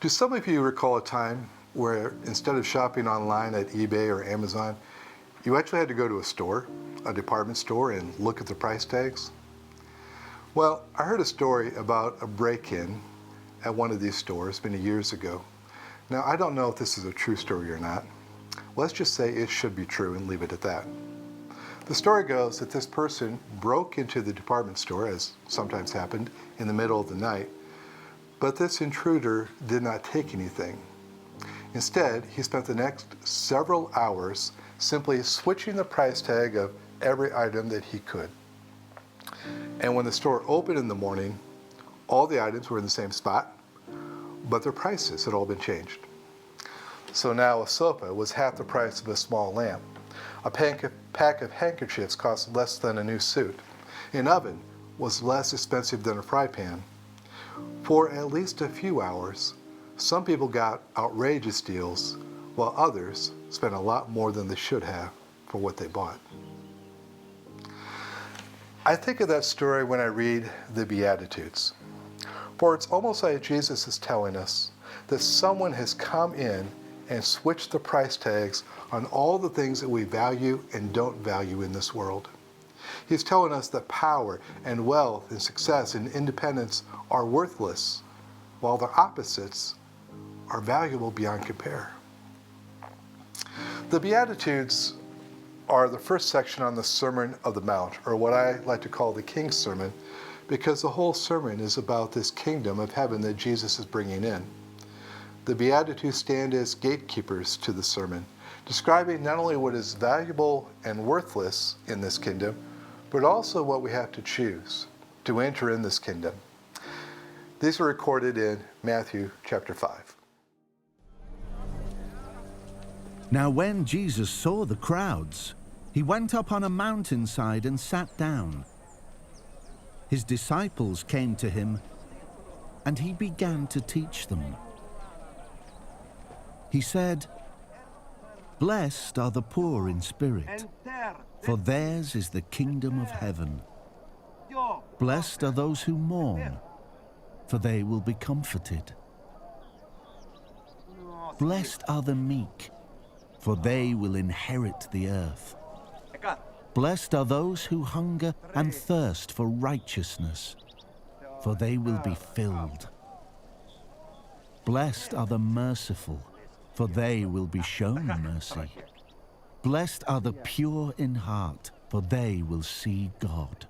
Do some of you recall a time where instead of shopping online at eBay or Amazon, you actually had to go to a store, a department store, and look at the price tags? Well, I heard a story about a break-in at one of these stores many years ago. Now, I don't know if this is a true story or not. Let's just say it should be true and leave it at that. The story goes that this person broke into the department store, as sometimes happened, in the middle of the night, but this intruder did not take anything. Instead, he spent the next several hours simply switching the price tag of every item that he could. And when the store opened in the morning, all the items were in the same spot, but their prices had all been changed. So now a sofa was half the price of a small lamp. A pack of handkerchiefs cost less than a new suit. An oven was less expensive than a fry pan. For at least a few hours, some people got outrageous deals, while others spent a lot more than they should have for what they bought. I think of that story when I read the Beatitudes. For it's almost like Jesus is telling us that someone has come in and switched the price tags on all the things that we value and don't value in this world. He's telling us that power and wealth and success and independence are worthless, while the opposites are valuable beyond compare. The Beatitudes are the first section on the Sermon of the Mount, or what I like to call the King's Sermon, because the whole sermon is about this kingdom of heaven that Jesus is bringing in. The Beatitudes stand as gatekeepers to the sermon, describing not only what is valuable and worthless in this kingdom, but also what we have to choose to enter in this kingdom. These are recorded in Matthew chapter 5. Now when Jesus saw the crowds, he went up on a mountainside and sat down. His disciples came to him, and he began to teach them. He said, "Blessed are the poor in spirit, for theirs is the kingdom of heaven. Blessed are those who mourn, for they will be comforted. Blessed are the meek, for they will inherit the earth. Blessed are those who hunger and thirst for righteousness, for they will be filled. Blessed are the merciful, for they will be shown mercy. Blessed are the pure in heart, for they will see God.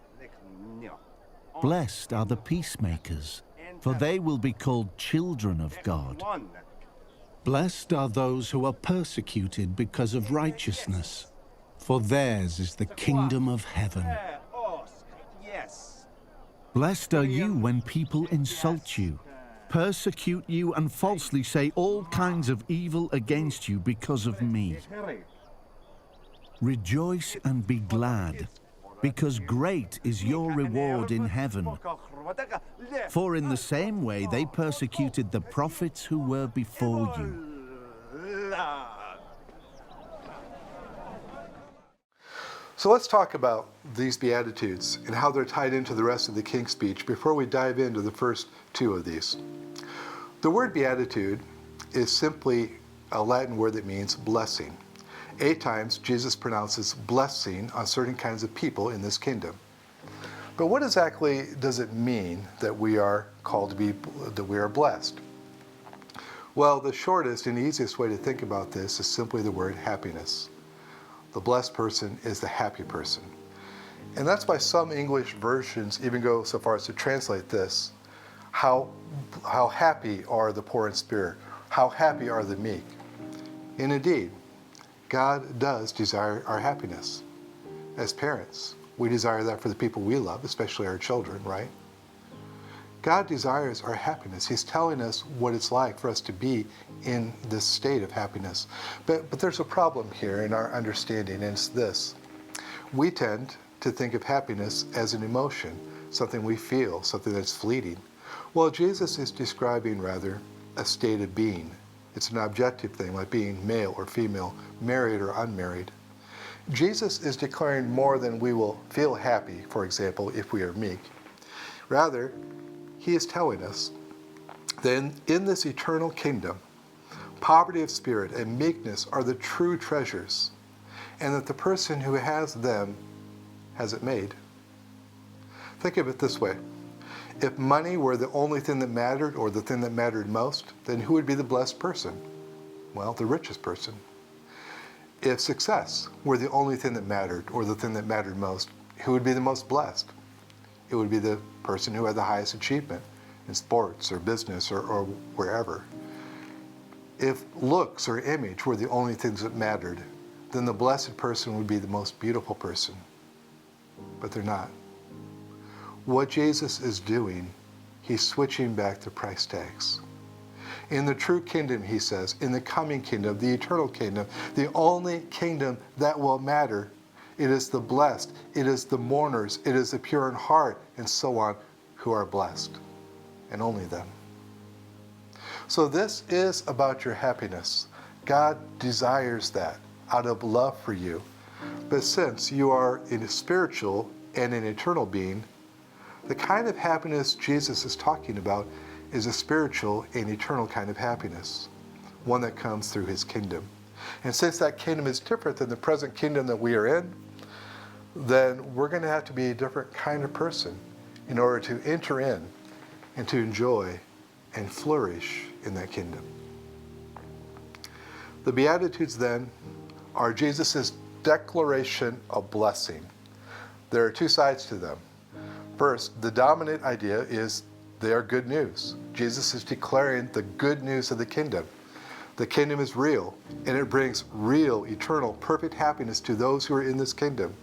Blessed are the peacemakers, for they will be called children of God. Blessed are those who are persecuted because of righteousness, for theirs is the kingdom of heaven. Blessed are you when people insult you, persecute you, and falsely say all kinds of evil against you because of me. Rejoice and be glad, because great is your reward in heaven. For in the same way they persecuted the prophets who were before you." So let's talk about these Beatitudes and how they're tied into the rest of the King's Speech before we dive into the first two of these. The word beatitude is simply a Latin word that means blessing. 8 times Jesus pronounces blessing on certain kinds of people in this kingdom. But what exactly does it mean that we are called to be, that we are blessed? Well, the shortest and easiest way to think about this is simply the word happiness. The blessed person is the happy person. And that's why some English versions even go so far as to translate this. How happy are the poor in spirit? How happy are the meek? And indeed, God does desire our happiness. As parents, we desire that for the people we love, especially our children, right? God desires our happiness. He's telling us what it's like for us to be in this state of happiness. But there's a problem here in our understanding, and it's this. We tend to think of happiness as an emotion, something we feel, something that's fleeting. Well, Jesus is describing, rather, a state of being. It's an objective thing, like being male or female, married or unmarried. Jesus is declaring more than we will feel happy, for example, if we are meek. Rather, he is telling us Then in this eternal kingdom, poverty of spirit and meekness are the true treasures, and that the person who has them has it made. Think of it this way. If money were the only thing that mattered, or the thing that mattered most, then who would be the blessed person? Well, the richest person. If success were the only thing that mattered, or the thing that mattered most, who would be the most blessed? It would be the person who had the highest achievement in sports or business or wherever. If looks or image were the only things that mattered, then the blessed person would be the most beautiful person. But they're not. What Jesus is doing, he's switching back the price tags. In the true kingdom, he says, in the coming kingdom, the eternal kingdom, the only kingdom that will matter, it is the blessed, it is the mourners, it is the pure in heart, and so on, who are blessed, and only them. So this is about your happiness. God desires that out of love for you. But since you are in a spiritual and an eternal being, the kind of happiness Jesus is talking about is a spiritual and eternal kind of happiness, one that comes through his kingdom. And since that kingdom is different than the present kingdom that we are in, then we're going to have to be a different kind of person in order to enter in and to enjoy and flourish in that kingdom. The Beatitudes then are Jesus' declaration of blessing. There are two sides to them. First, the dominant idea is they are good news. Jesus is declaring the good news of the kingdom. The kingdom is real, and it brings real, eternal, perfect happiness to those who are in this kingdom.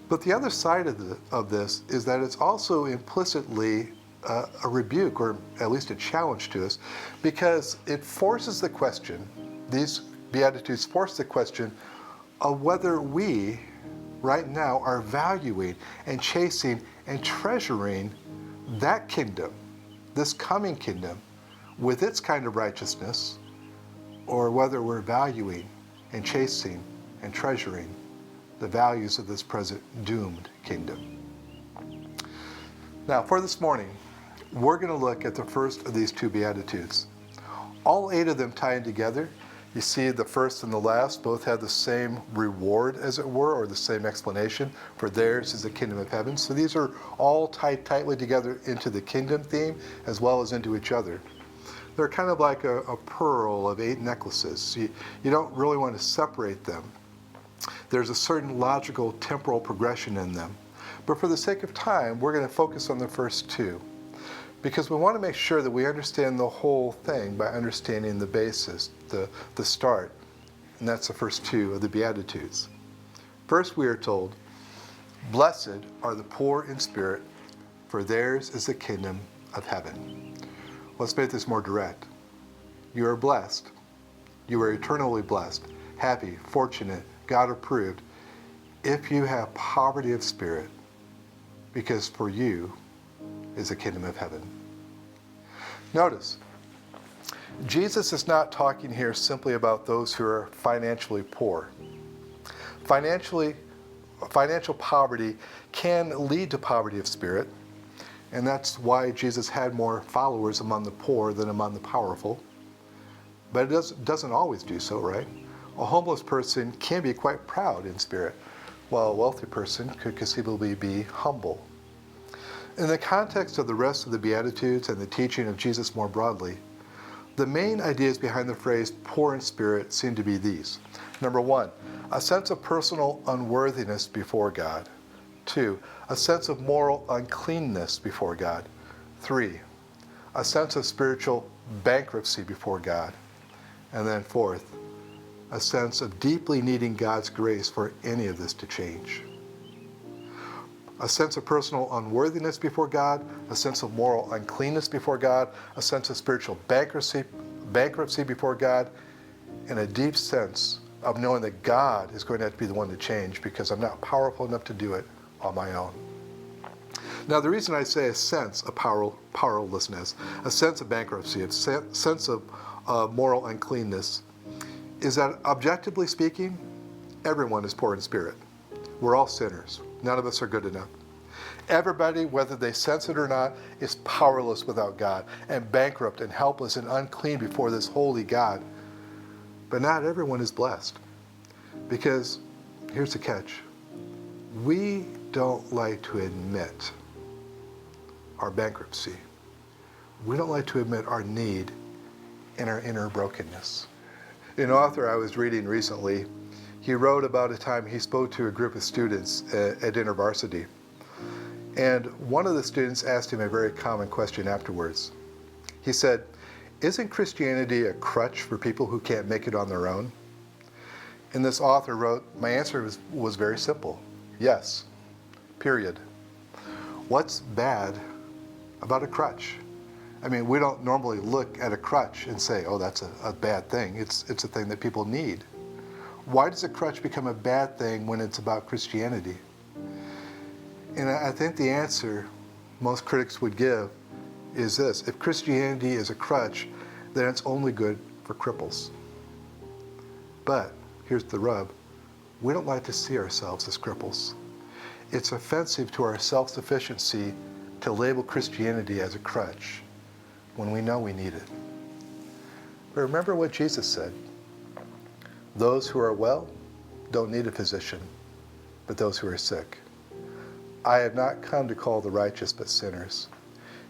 But the other side of this is that it's also implicitly a rebuke, or at least a challenge to us, because it forces the question, these Beatitudes force the question of whether we, right now, are valuing and chasing and treasuring that kingdom, this coming kingdom, with its kind of righteousness, or whether we're valuing and chasing and treasuring the values of this present doomed kingdom. Now, for this morning, we're going to look at the first of these two Beatitudes. All 8 of them tie in together. You see the first and the last both have the same reward, as it were, or the same explanation, for theirs is the kingdom of heaven. So these are all tied tightly together into the kingdom theme as well as into each other. They're kind of like a pearl of 8 necklaces. You don't really want to separate them. There's a certain logical temporal progression in them. But for the sake of time, we're going to focus on the first 2, because we want to make sure that we understand the whole thing by understanding the basis, the start. And that's the first 2 of the Beatitudes. First, we are told, "Blessed are the poor in spirit, for theirs is the kingdom of heaven." Let's make this more direct. You are blessed. You are eternally blessed, happy, fortunate, God approved, if you have poverty of spirit, because for you is the kingdom of heaven. Notice, Jesus is not talking here simply about those who are financially poor. Financial poverty can lead to poverty of spirit, and that's why Jesus had more followers among the poor than among the powerful. But it doesn't always do so, right? A homeless person can be quite proud in spirit, while a wealthy person could conceivably be humble. In the context of the rest of the Beatitudes and the teaching of Jesus more broadly, the main ideas behind the phrase poor in spirit seem to be these. Number 1, a sense of personal unworthiness before God. 2, a sense of moral uncleanness before God. 3, a sense of spiritual bankruptcy before God. And then 4th, a sense of deeply needing God's grace for any of this to change. A sense of personal unworthiness before God, a sense of moral uncleanness before God, a sense of spiritual bankruptcy before God, and a deep sense of knowing that God is going to have to be the one to change because I'm not powerful enough to do it on my own. Now, the reason I say a sense of powerlessness, a sense of bankruptcy, a sense of moral uncleanness, is that objectively speaking, everyone is poor in spirit. We're all sinners. None of us are good enough. Everybody, whether they sense it or not, is powerless without God, and bankrupt and helpless and unclean before this holy God. But not everyone is blessed. Because, here's the catch, we don't like to admit our bankruptcy. We don't like to admit our need and our inner brokenness. An author I was reading recently, he wrote about a time he spoke to a group of students at InterVarsity. And one of the students asked him a very common question afterwards. He said, "Isn't Christianity a crutch for people who can't make it on their own?" And this author wrote, "My answer was very simple. Yes, period. What's bad about a crutch? I mean, we don't normally look at a crutch and say, oh, that's a bad thing. It's a thing that people need. Why does a crutch become a bad thing when it's about Christianity?" And I think the answer most critics would give is this: if Christianity is a crutch, then it's only good for cripples. But here's the rub: we don't like to see ourselves as cripples. It's offensive to our self-sufficiency to label Christianity as a crutch when we know we need it. But remember what Jesus said: those who are well don't need a physician, but those who are sick. I have not come to call the righteous, but sinners.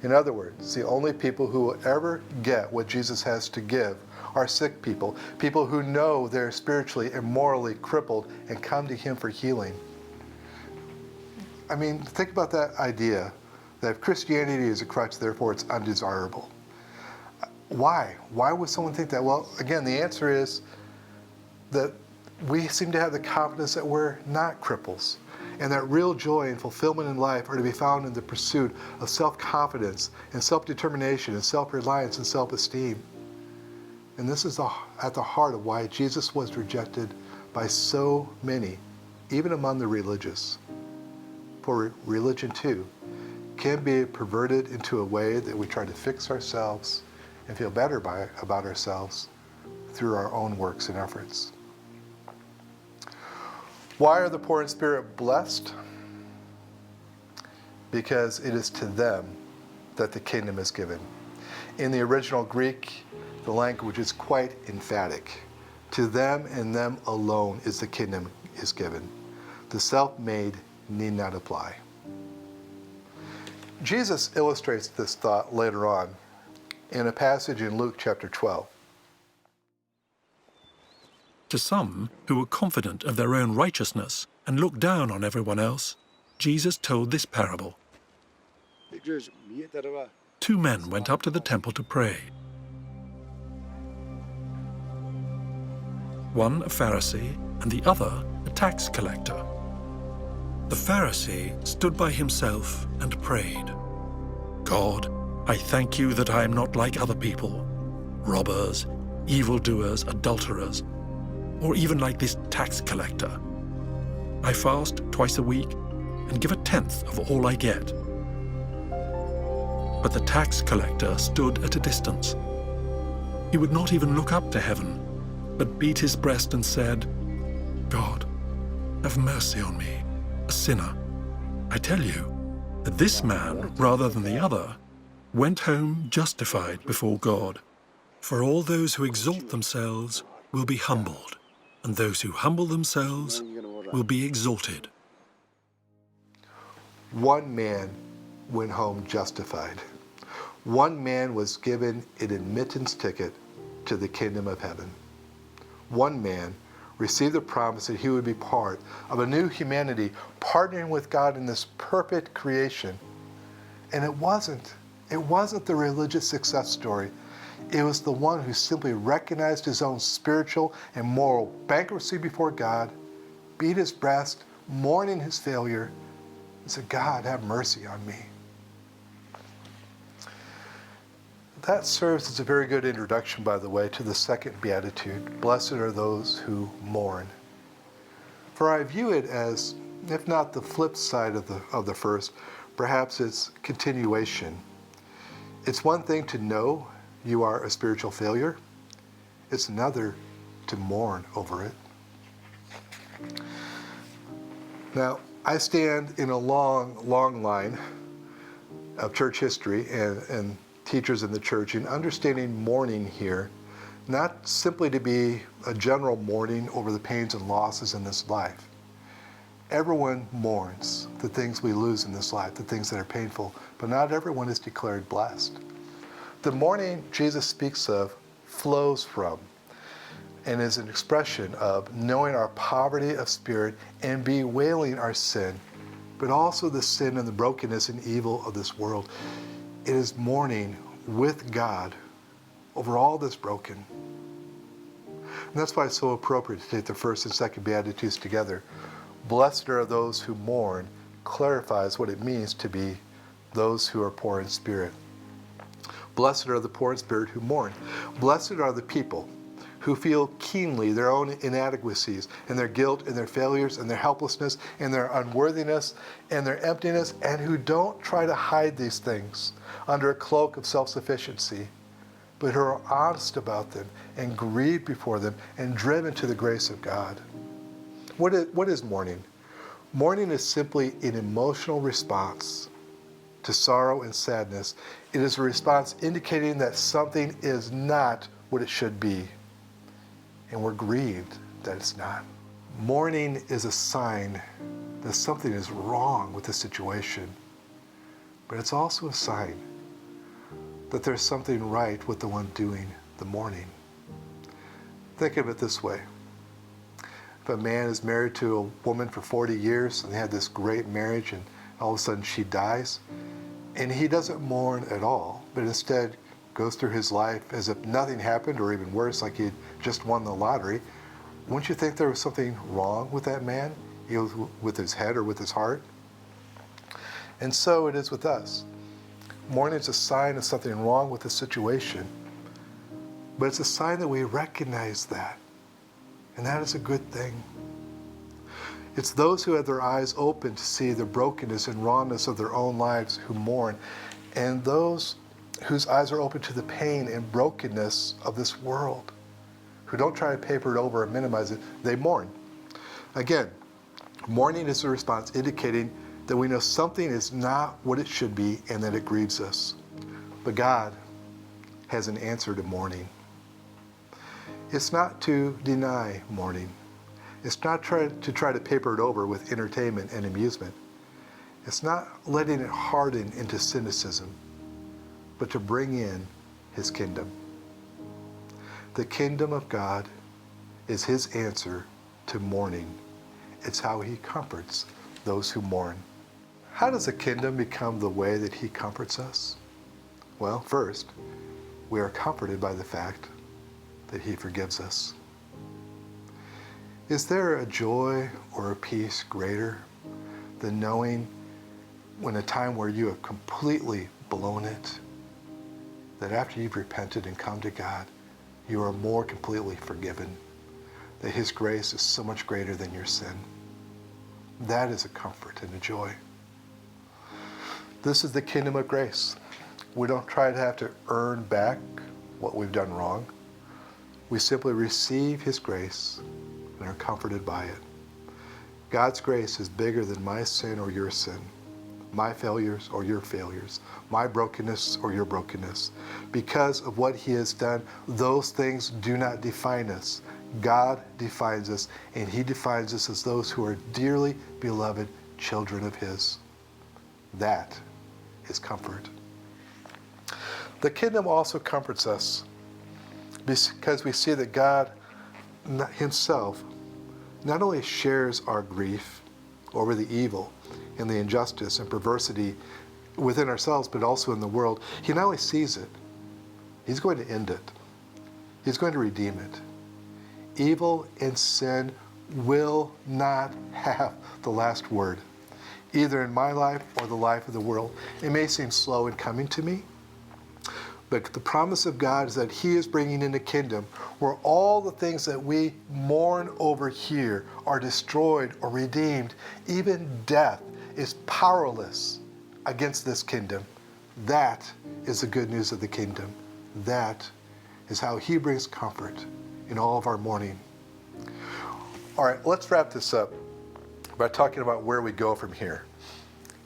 In other words, the only people who will ever get what Jesus has to give are sick people, people who know they're spiritually and morally crippled and come to Him for healing. I mean, think about that idea that if Christianity is a crutch, therefore it's undesirable. Why? Why would someone think that? Well, again, the answer is that we seem to have the confidence that we're not cripples, and that real joy and fulfillment in life are to be found in the pursuit of self-confidence and self-determination and self-reliance and self-esteem. And this is at the heart of why Jesus was rejected by so many, even among the religious. For religion, too, can be perverted into a way that we try to fix ourselves and feel better about ourselves through our own works and efforts. Why are the poor in spirit blessed? Because it is to them that the kingdom is given. In the original Greek, the language is quite emphatic. To them and them alone is the kingdom is given. The self-made need not apply. Jesus illustrates this thought later on in a passage in Luke chapter 12. To some who were confident of their own righteousness and looked down on everyone else, Jesus told this parable. 2 men went up to the temple to pray. One a Pharisee and the other a tax collector. The Pharisee stood by himself and prayed, "God, I thank you that I am not like other people, robbers, evildoers, adulterers, or even like this tax collector. I fast twice a week and give a tenth of all I get." But the tax collector stood at a distance. He would not even look up to heaven, but beat his breast and said, "God, have mercy on me, a sinner." I tell you that this man, rather than the other, went home justified before God. For all those who exalt themselves will be humbled, and those who humble themselves will be exalted. One man went home justified. One man was given an admittance ticket to the kingdom of heaven. One man received the promise that he would be part of a new humanity, partnering with God in this perfect creation. And it wasn't the religious success story. It was the one who simply recognized his own spiritual and moral bankruptcy before God, beat his breast, mourning his failure, and said, "God, have mercy on me." That serves as a very good introduction, by the way, to the second beatitude: blessed are those who mourn. For I view it as, if not the flip side of the first, perhaps its continuation. It's one thing to know you are a spiritual failure. It's another to mourn over it. Now, I stand in a long, long line of church history and teachers in the church in understanding mourning here, not simply to be a general mourning over the pains and losses in this life. Everyone mourns the things we lose in this life, the things that are painful, but not everyone is declared blessed. The mourning Jesus speaks of flows from and is an expression of knowing our poverty of spirit and bewailing our sin, but also the sin and the brokenness and evil of this world. It is mourning with God over all that's broken. And that's why it's so appropriate to take the first and second Beatitudes together. Blessed are those who mourn clarifies what it means to be those who are poor in spirit. Blessed are the poor in spirit who mourn. Blessed are the people who feel keenly their own inadequacies and their guilt and their failures and their helplessness and their unworthiness and their emptiness, and who don't try to hide these things under a cloak of self-sufficiency, but who are honest about them and grieve before them and driven to the grace of God. What is mourning? Mourning is simply an emotional response to sorrow and sadness. It is a response indicating that something is not what it should be, and we're grieved that it's not. Mourning is a sign that something is wrong with the situation, but it's also a sign that there's something right with the one doing the mourning. Think of it this way. If a man is married to a woman for 40 years and they had this great marriage, and all of a sudden she dies, and he doesn't mourn at all, but instead goes through his life as if nothing happened, or even worse, like he just won the lottery, wouldn't you think there was something wrong with that man, either with his head or with his heart? And so it is with us. Mourning is a sign of something wrong with the situation, but it's a sign that we recognize that, and that is a good thing. It's those who have their eyes open to see the brokenness and rawness of their own lives who mourn, and those whose eyes are open to the pain and brokenness of this world, who don't try to paper it over or minimize it, they mourn. Again, mourning is a response indicating that we know something is not what it should be and that it grieves us. But God has an answer to mourning. It's not to deny mourning. It's not to try to paper it over with entertainment and amusement. It's not letting it harden into cynicism, but to bring in His kingdom. The kingdom of God is His answer to mourning. It's how He comforts those who mourn. How does the kingdom become the way that He comforts us? Well, first, we are comforted by the fact that He forgives us. Is there a joy or a peace greater than knowing when a time where you have completely blown it, that after you've repented and come to God, you are more completely forgiven, that His grace is so much greater than your sin? That is a comfort and a joy. This is the kingdom of grace. We don't try to have to earn back what we've done wrong. We simply receive His grace and are comforted by it. God's grace is bigger than my sin or your sin, my failures or your failures, my brokenness or your brokenness. Because of what He has done, those things do not define us. God defines us, and He defines us as those who are dearly beloved children of His. That is comfort. The kingdom also comforts us because we see that God Himself not only shares our grief over the evil and the injustice and perversity within ourselves, but also in the world. He not only sees it, He's going to end it. He's going to redeem it. Evil and sin will not have the last word, either in my life or the life of the world. It may seem slow in coming to me, but the promise of God is that He is bringing in a kingdom where all the things that we mourn over here are destroyed or redeemed. Even death is powerless against this kingdom. That is the good news of the kingdom. That is how He brings comfort in all of our mourning. All right, let's wrap this up. by talking about where we go from here.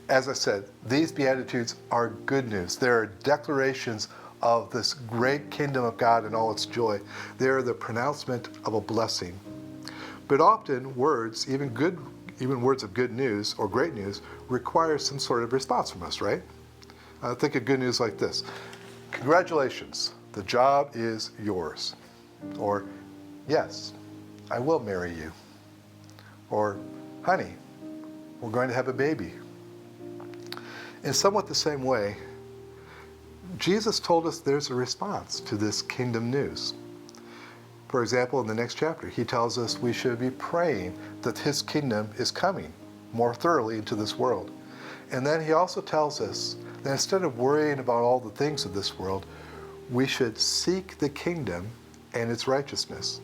As I said, these Beatitudes are good news. They are declarations of this great kingdom of God and all its joy. They are the pronouncement of a blessing. But often words, even words of good news or great news, require some sort of response from us, right? Think of good news like this. Congratulations, the job is yours. Or, yes, I will marry you. Or, honey, we're going to have a baby. In somewhat the same way, Jesus told us there's a response to this kingdom news. For example, in the next chapter, he tells us we should be praying that his kingdom is coming more thoroughly into this world. And then he also tells us that instead of worrying about all the things of this world, we should seek the kingdom and its righteousness.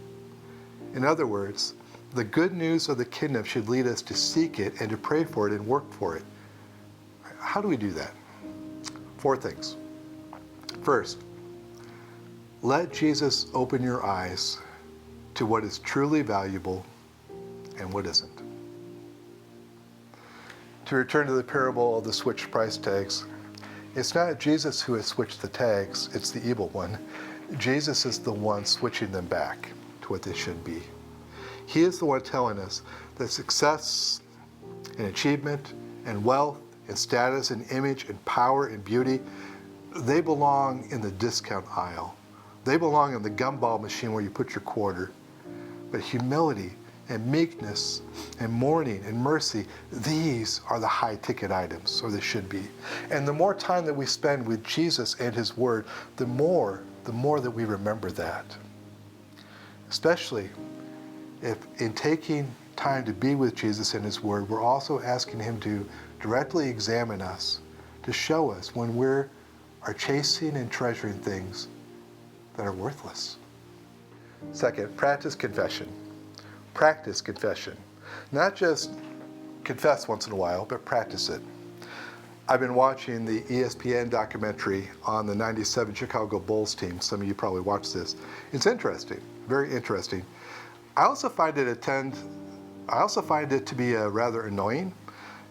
In other words, the good news of the kingdom should lead us to seek it and to pray for it and work for it. How do we do that? 4 things. First, let Jesus open your eyes to what is truly valuable and what isn't. To return to the parable of the switched price tags, it's not Jesus who has switched the tags, it's the evil one. Jesus is the one switching them back to what they should be. He is the one telling us that success and achievement and wealth and status and image and power and beauty, they belong in the discount aisle. They belong in the gumball machine where you put your quarter. But humility and meekness and mourning and mercy, these are the high ticket items, or they should be. And the more time that we spend with Jesus and his word, the more that we remember that. Especially if in taking time to be with Jesus and his word, we're also asking him to directly examine us, to show us when we are chasing and treasuring things that are worthless. Second, practice confession. Practice confession. Not just confess once in a while, but practice it. I've been watching the ESPN documentary on the '97 Chicago Bulls team. Some of you probably watched this. It's interesting, very interesting. I also find it to be rather annoying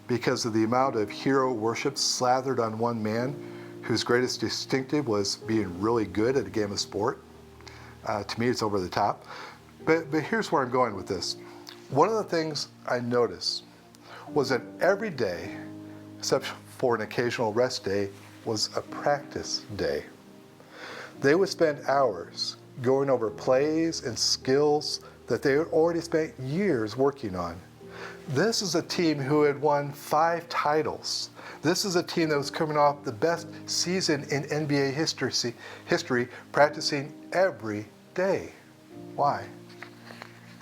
because of the amount of hero worship slathered on one man whose greatest distinctive was being really good at a game of sport. To me, it's over the top. But here's where I'm going with this. One of the things I noticed was that every day, except for an occasional rest day, was a practice day. They would spend hours going over plays and skills that they had already spent years working on. This is a team who had won 5 titles. This is a team that was coming off the best season in NBA history, practicing every day. Why?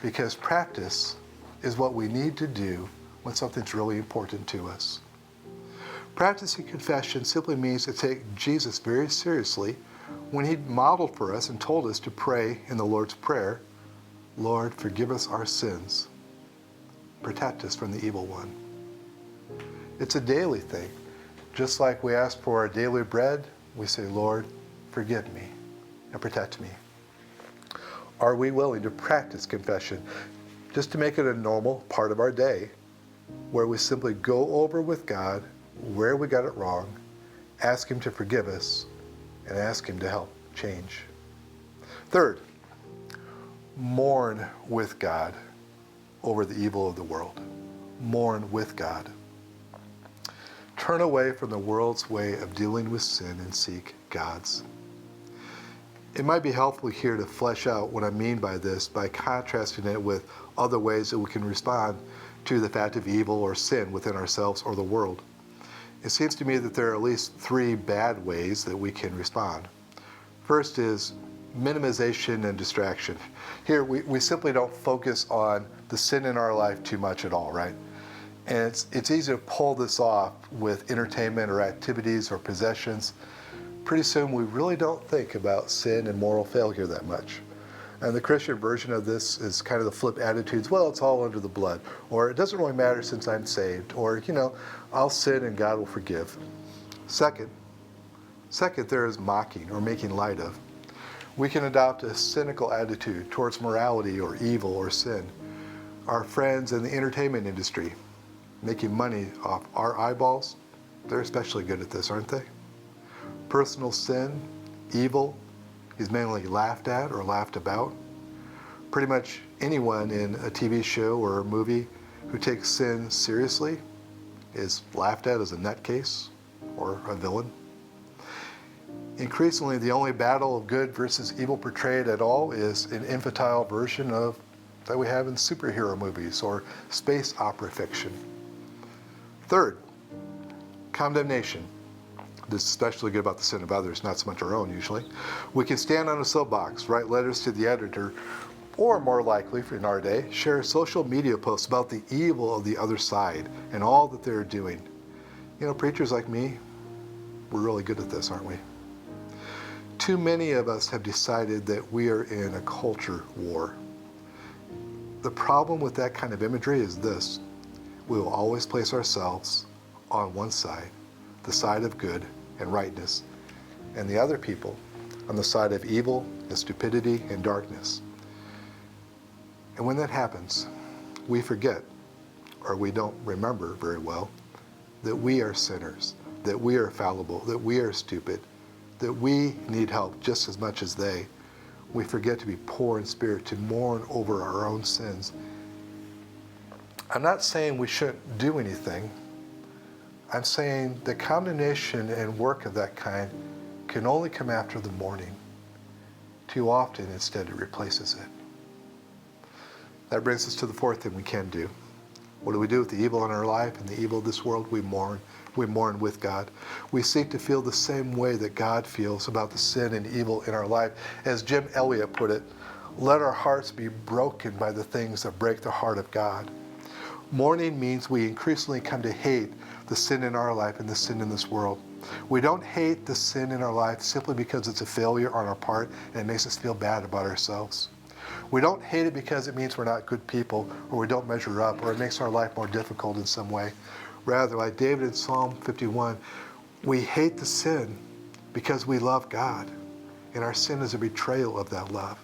Because practice is what we need to do when something's really important to us. Practicing confession simply means to take Jesus very seriously when he modeled for us and told us to pray in the Lord's Prayer, Lord, forgive us our sins. Protect us from the evil one. It's a daily thing. Just like we ask for our daily bread, we say, Lord, forgive me and protect me. Are we willing to practice confession just to make it a normal part of our day where we simply go over with God where we got it wrong, ask him to forgive us, and ask him to help change? Third, mourn with God over the evil of the world. Mourn with God. Turn away from the world's way of dealing with sin and seek God's. It might be helpful here to flesh out what I mean by this by contrasting it with other ways that we can respond to the fact of evil or sin within ourselves or the world. It seems to me that there are at least 3 bad ways that we can respond. First is minimization and distraction. Here, we simply don't focus on the sin in our life too much at all, right? And it's easy to pull this off with entertainment or activities or possessions. Pretty soon we really don't think about sin and moral failure that much. And the Christian version of this is kind of the flip attitudes, well, it's all under the blood, or it doesn't really matter since I'm saved, or, I'll sin and God will forgive. Second, there is mocking or making light of. We can adopt a cynical attitude towards morality or evil or sin. Our friends in the entertainment industry, making money off our eyeballs, they're especially good at this, aren't they? Personal sin, evil, is mainly laughed at or laughed about. Pretty much anyone in a TV show or a movie who takes sin seriously is laughed at as a nutcase or a villain. Increasingly, the only battle of good versus evil portrayed at all is an infantile version of that we have in superhero movies or space opera fiction. Third, condemnation. This is especially good about the sin of others, not so much our own usually. We can stand on a soapbox, write letters to the editor, or more likely, in our day, share social media posts about the evil of the other side and all that they're doing. You know, preachers like me, we're really good at this, aren't we? Too many of us have decided that we are in a culture war. The problem with that kind of imagery is this: we will always place ourselves on one side, the side of good and rightness, and the other people on the side of evil and stupidity and darkness. And when that happens, we forget, or we don't remember very well, that we are sinners, that we are fallible, that we are stupid, that we need help just as much as they. We forget to be poor in spirit, to mourn over our own sins. I'm not saying we shouldn't do anything. I'm saying the condemnation and work of that kind can only come after the mourning. Too often, instead, it replaces it. That brings us to the fourth thing we can do. What do we do with the evil in our life and the evil of this world? We mourn. We mourn with God. We seek to feel the same way that God feels about the sin and evil in our life. As Jim Elliot put it, let our hearts be broken by the things that break the heart of God. Mourning means we increasingly come to hate the sin in our life and the sin in this world. We don't hate the sin in our life simply because it's a failure on our part and it makes us feel bad about ourselves. We don't hate it because it means we're not good people or we don't measure up or it makes our life more difficult in some way. Rather, like David in Psalm 51, we hate the sin because we love God, and our sin is a betrayal of that love.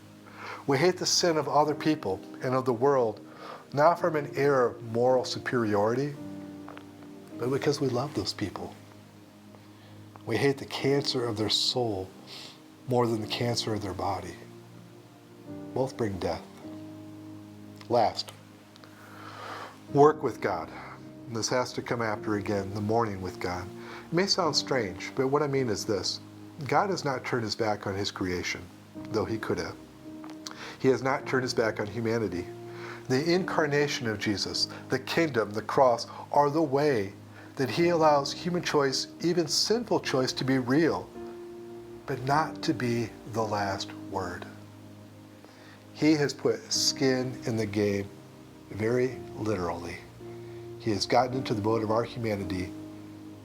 We hate the sin of other people and of the world, not from an air of moral superiority, but because we love those people. We hate the cancer of their soul more than the cancer of their body. Both bring death. Last, work with God. And this has to come after, again, the mourning with God. It may sound strange, but what I mean is this. God has not turned his back on his creation, though he could have. He has not turned his back on humanity. The incarnation of Jesus, the kingdom, the cross, are the way that he allows human choice, even sinful choice, to be real, but not to be the last word. He has put skin in the game, very literally. He has gotten into the boat of our humanity.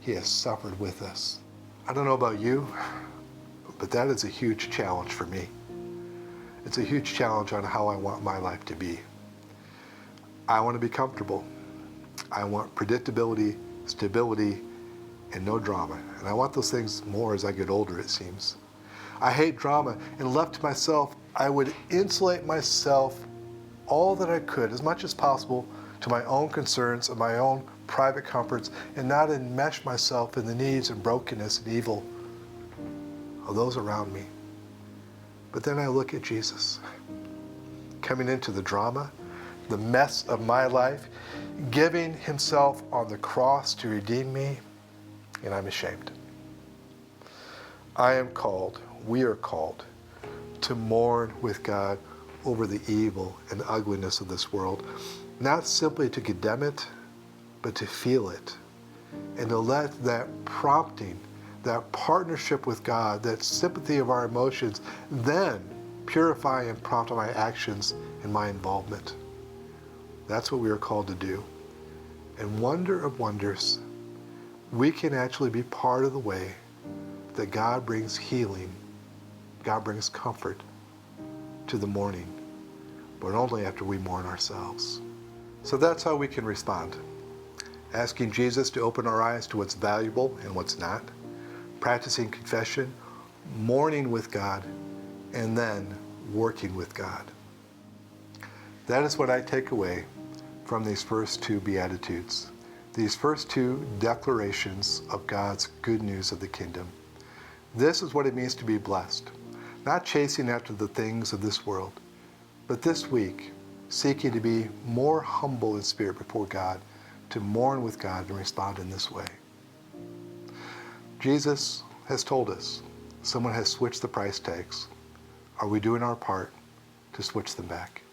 He has suffered with us. I don't know about you, but that is a huge challenge for me. It's a huge challenge on how I want my life to be. I want to be comfortable. I want predictability, stability, and no drama. And I want those things more as I get older, it seems. I hate drama, and left to myself, I would insulate myself all that I could, as much as possible, to my own concerns and my own private comforts, and not enmesh myself in the needs and brokenness and evil of those around me. But then I look at Jesus, coming into the drama, the mess of my life, giving himself on the cross to redeem me, and I'm ashamed. I am called, we are called, to mourn with God over the evil and ugliness of this world, not simply to condemn it, but to feel it, and to let that prompting, that partnership with God, that sympathy of our emotions, then purify and prompt my actions and my involvement. That's what we are called to do. And wonder of wonders, we can actually be part of the way that God brings healing, God brings comfort to the mourning, but only after we mourn ourselves. So that's how we can respond. Asking Jesus to open our eyes to what's valuable and what's not, practicing confession, mourning with God, and then working with God. That is what I take away from these first two Beatitudes, these first two declarations of God's good news of the kingdom. This is what it means to be blessed, not chasing after the things of this world, but this week, seeking to be more humble in spirit before God, to mourn with God and respond in this way. Jesus has told us someone has switched the price tags. Are we doing our part to switch them back?